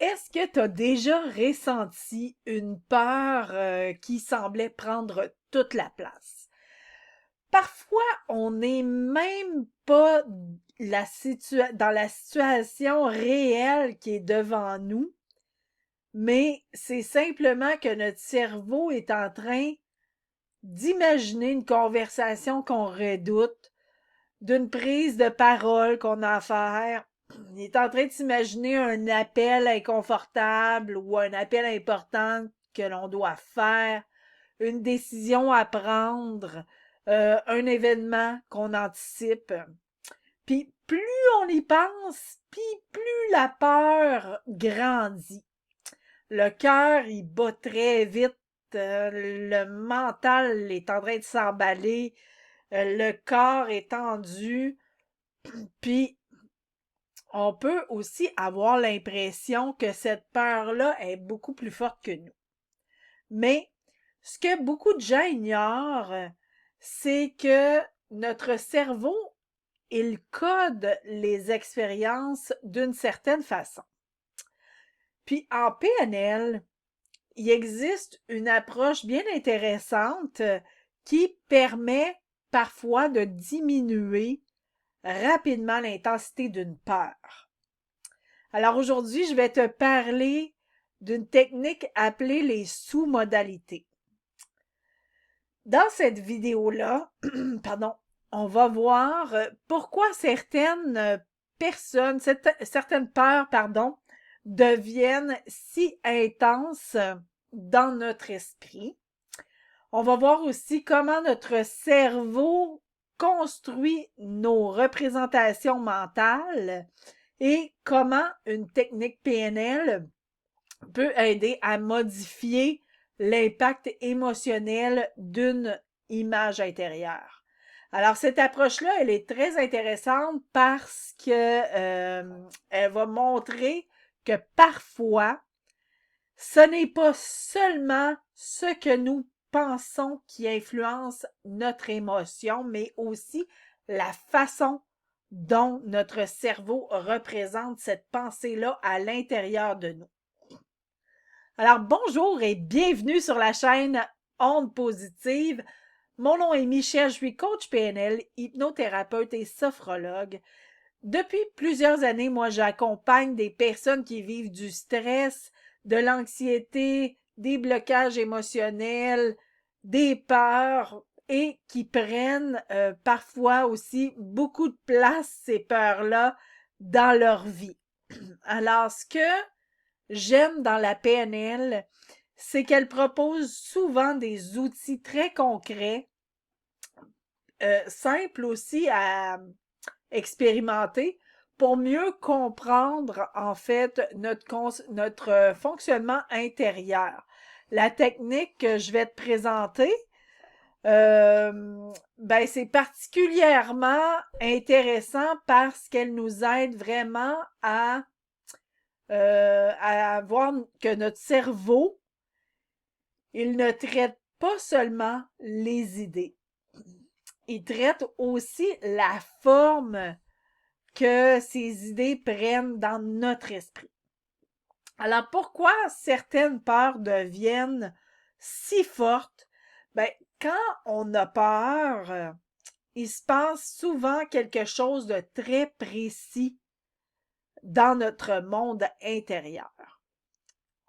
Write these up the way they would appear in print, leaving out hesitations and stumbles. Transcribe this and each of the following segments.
Est-ce que tu as déjà ressenti une peur qui semblait prendre toute la place? Parfois, on n'est même pas dans la situation réelle qui est devant nous, mais c'est simplement que notre cerveau est en train d'imaginer une conversation qu'on redoute, d'une prise de parole qu'on a à faire. Il est en train de s'imaginer un appel inconfortable ou un appel important que l'on doit faire, une décision à prendre, un événement qu'on anticipe. Puis plus on y pense, puis plus la peur grandit. Le cœur, il bat très vite, le mental est en train de s'emballer, le corps est tendu, puis on peut aussi avoir l'impression que cette peur-là est beaucoup plus forte que nous. Mais ce que beaucoup de gens ignorent, c'est que notre cerveau, il code les expériences d'une certaine façon. Puis en PNL, il existe une approche bien intéressante qui permet parfois de diminuer rapidement l'intensité d'une peur. Alors aujourd'hui, je vais te parler d'une technique appelée les sous-modalités. Dans cette vidéo-là, pardon, on va voir pourquoi certaines personnes, certaines peurs, pardon, deviennent si intenses dans notre esprit. On va voir aussi comment notre cerveau construit nos représentations mentales et comment une technique PNL peut aider à modifier l'impact émotionnel d'une image intérieure. Alors, cette approche-là, elle est très intéressante parce que elle va montrer que parfois, ce n'est pas seulement ce que nous pensons qui influence notre émotion, mais aussi la façon dont notre cerveau représente cette pensée-là à l'intérieur de nous. Alors, bonjour et bienvenue sur la chaîne Ondes Positives. Mon nom est Michel, je suis coach PNL, hypnothérapeute et sophrologue. Depuis plusieurs années, moi, j'accompagne des personnes qui vivent du stress, de l'anxiété, des blocages émotionnels, des peurs et qui prennent parfois aussi beaucoup de place, ces peurs-là, dans leur vie. Alors, ce que j'aime dans la PNL, c'est qu'elle propose souvent des outils très concrets, simples aussi à expérimenter pour mieux comprendre en fait notre fonctionnement intérieur. La technique que je vais te présenter, ben c'est particulièrement intéressant parce qu'elle nous aide vraiment à voir que notre cerveau, il ne traite pas seulement les idées. Il traite aussi la forme que ces idées prennent dans notre esprit. Alors, pourquoi certaines peurs deviennent si fortes? Ben, quand on a peur, il se passe souvent quelque chose de très précis dans notre monde intérieur.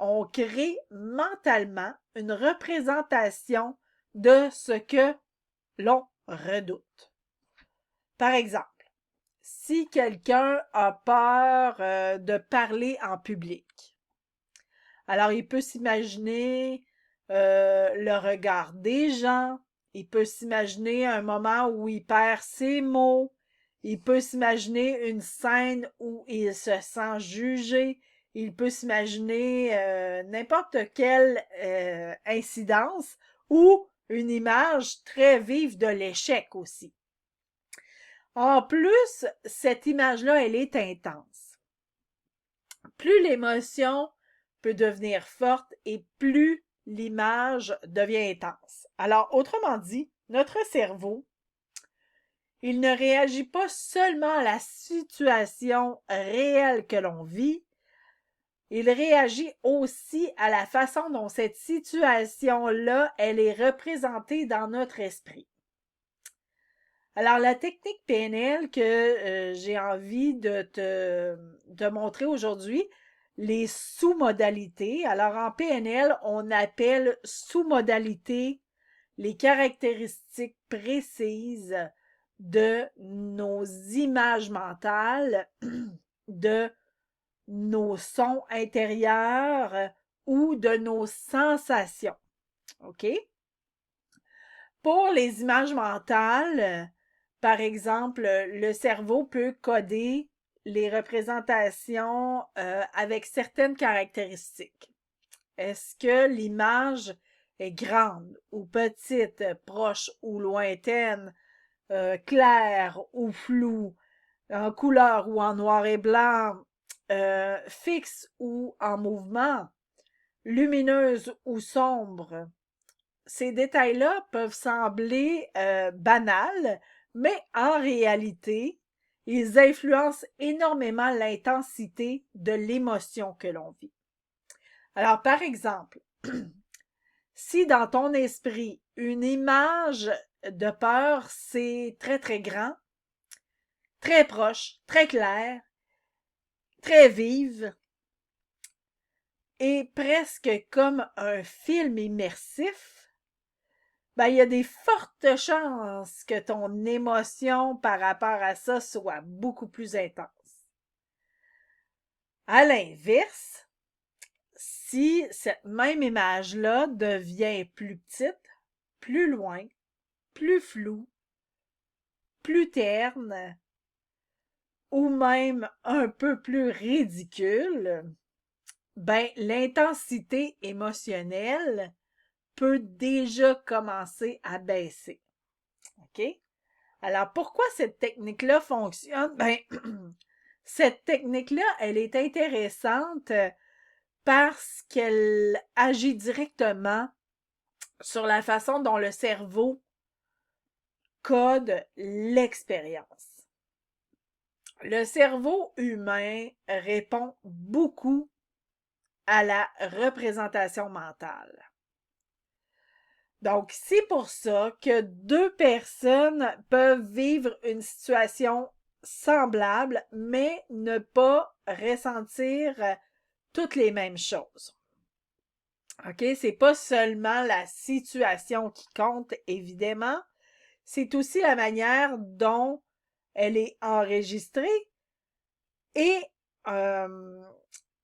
On crée mentalement une représentation de ce que l'on redoute. Par exemple, si quelqu'un a peur de parler en public, alors il peut s'imaginer le regard des gens, il peut s'imaginer un moment où il perd ses mots, il peut s'imaginer une scène où il se sent jugé, il peut s'imaginer n'importe quelle incidence ou une image très vive de l'échec aussi. En plus, cette image-là, elle est intense. Plus l'émotion peut devenir forte et plus l'image devient intense. Alors, autrement dit, notre cerveau, il ne réagit pas seulement à la situation réelle que l'on vit, Il réagit aussi à la façon dont cette situation-là, elle est représentée dans notre esprit. Alors, la technique PNL que j'ai envie de te montrer aujourd'hui, les sous-modalités. Alors, en PNL, on appelle sous-modalités les caractéristiques précises de nos images mentales, de nos sons intérieurs ou de nos sensations. OK? Pour les images mentales, par exemple, le cerveau peut coder les représentations avec certaines caractéristiques. Est-ce que l'image est grande ou petite, proche ou lointaine, claire ou floue, en couleur ou en noir et blanc, fixe ou en mouvement, lumineuse ou sombre? Ces détails-là peuvent sembler banals, mais en réalité, ils influencent énormément l'intensité de l'émotion que l'on vit. Alors, par exemple, si dans ton esprit, une image de peur, c'est très, très grand, très proche, très clair, très vive, et presque comme un film immersif, ben, il y a des fortes chances que ton émotion par rapport à ça soit beaucoup plus intense. À l'inverse, si cette même image-là devient plus petite, plus loin, plus floue, plus terne, ou même un peu plus ridicule, ben, l'intensité émotionnelle peut déjà commencer à baisser. OK? Alors, pourquoi cette technique-là fonctionne? Ben, cette technique-là, elle est intéressante parce qu'elle agit directement sur la façon dont le cerveau code l'expérience. Le cerveau humain répond beaucoup à la représentation mentale. Donc, c'est pour ça que deux personnes peuvent vivre une situation semblable, mais ne pas ressentir toutes les mêmes choses. OK? C'est pas seulement la situation qui compte, évidemment. C'est aussi la manière dont elle est enregistrée et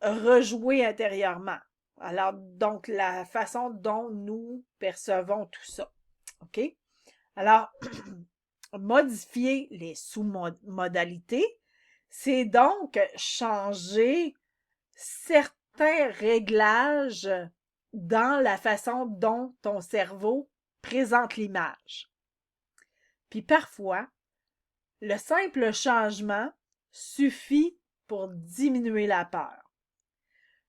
rejouée intérieurement. Alors, donc, la façon dont nous percevons tout ça. OK? Alors, modifier les sous-modalités, c'est donc changer certains réglages dans la façon dont ton cerveau présente l'image. Puis parfois, le simple changement suffit pour diminuer la peur.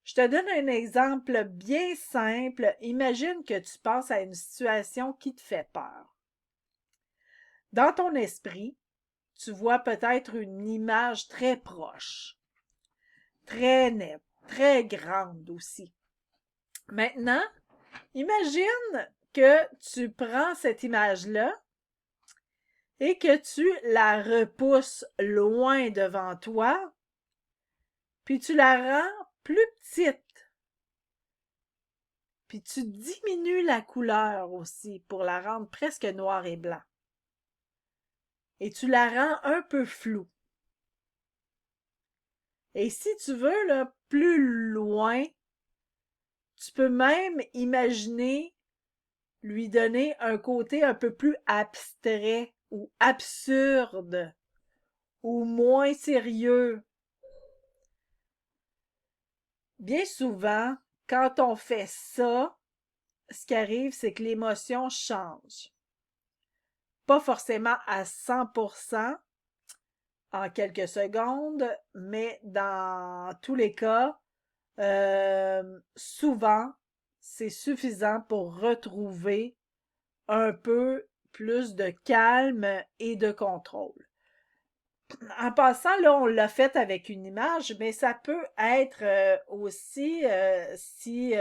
Je te donne un exemple bien simple. Imagine que tu penses à une situation qui te fait peur. Dans ton esprit, tu vois peut-être une image très proche, très nette, très grande aussi. Maintenant, imagine que tu prends cette image-là et que tu la repousses loin devant toi, puis tu la rends plus petite. Puis tu diminues la couleur aussi pour la rendre presque noir et blanc. Et tu la rends un peu floue. Et si tu veux, là, plus loin, tu peux même imaginer lui donner un côté un peu plus abstrait ou absurde ou moins sérieux. Bien souvent, quand on fait ça, ce qui arrive, c'est que l'émotion change. Pas forcément à 100% en quelques secondes, mais dans tous les cas, souvent, c'est suffisant pour retrouver un peu plus de calme et de contrôle. En passant, là, on l'a fait avec une image, mais ça peut être aussi si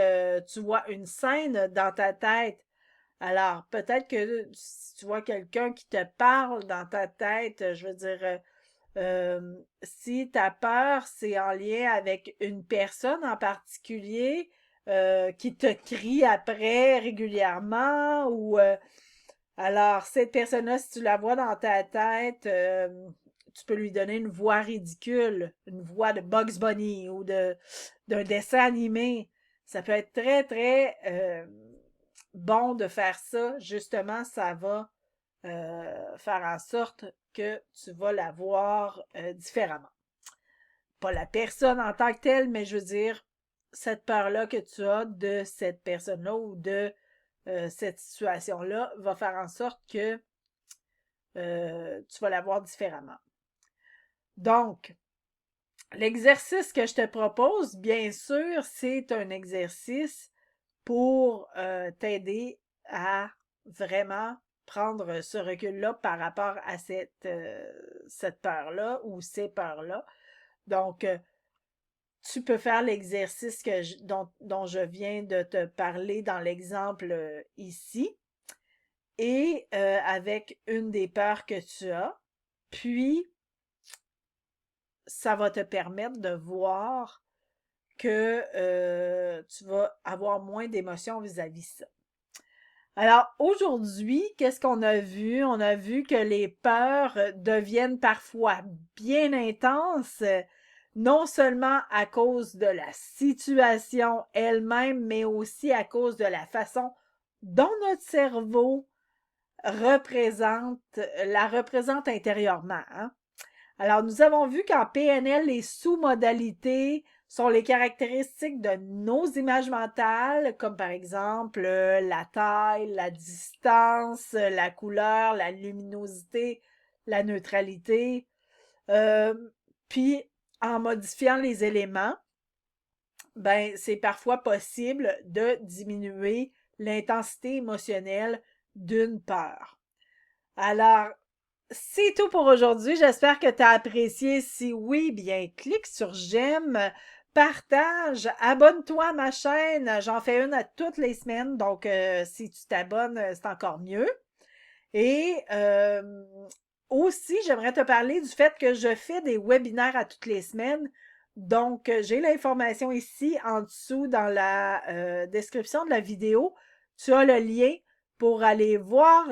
tu vois une scène dans ta tête. Alors, peut-être que si tu vois quelqu'un qui te parle dans ta tête, je veux dire, si ta peur, c'est en lien avec une personne en particulier qui te crie après régulièrement ou alors cette personne-là, si tu la vois dans ta tête, tu peux lui donner une voix ridicule, une voix de Bugs Bunny ou d'un dessin animé. Ça peut être très, très bon de faire ça. Justement, ça va faire en sorte que tu vas la voir différemment. Pas la personne en tant que telle, mais je veux dire, cette peur-là que tu as de cette personne-là ou de cette situation-là va faire en sorte que tu vas la voir différemment. Donc, l'exercice que je te propose, bien sûr, c'est un exercice pour t'aider à vraiment prendre ce recul-là par rapport à cette peur-là ou ces peurs-là. Donc, tu peux faire l'exercice dont je viens de te parler dans l'exemple ici et avec une des peurs que tu as. Puis, ça va te permettre de voir que tu vas avoir moins d'émotions vis-à-vis de ça. Alors aujourd'hui, qu'est-ce qu'on a vu? On a vu que les peurs deviennent parfois bien intenses, non seulement à cause de la situation elle-même, mais aussi à cause de la façon dont notre cerveau la représente intérieurement. Hein? Alors, nous avons vu qu'en PNL, les sous-modalités sont les caractéristiques de nos images mentales, comme par exemple la taille, la distance, la couleur, la luminosité, la neutralité. Euh, Puis, en modifiant les éléments, ben, c'est parfois possible de diminuer l'intensité émotionnelle d'une peur. Alors, c'est tout pour aujourd'hui. J'espère que tu as apprécié. Si oui, bien, clique sur j'aime, partage, abonne-toi à ma chaîne. J'en fais une à toutes les semaines. Donc, si tu t'abonnes, c'est encore mieux. Et aussi, j'aimerais te parler du fait que je fais des webinaires à toutes les semaines. Donc, j'ai l'information ici en dessous dans la description de la vidéo. Tu as le lien pour aller voir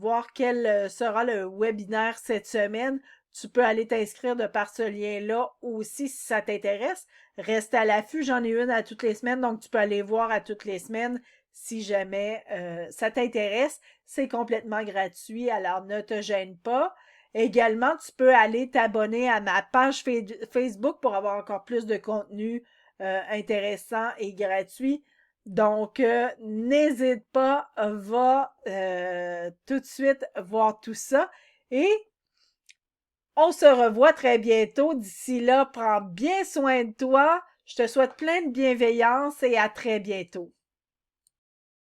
voir quel sera le webinaire cette semaine. Tu peux aller t'inscrire de par ce lien-là aussi si ça t'intéresse. Reste à l'affût, j'en ai une à toutes les semaines, donc tu peux aller voir à toutes les semaines si jamais ça t'intéresse. C'est complètement gratuit, alors ne te gêne pas. Également, tu peux aller t'abonner à ma page Facebook pour avoir encore plus de contenu intéressant et gratuit. Donc, n'hésite pas, va tout de suite voir tout ça. Et on se revoit très bientôt. D'ici là, prends bien soin de toi. Je te souhaite plein de bienveillance et à très bientôt.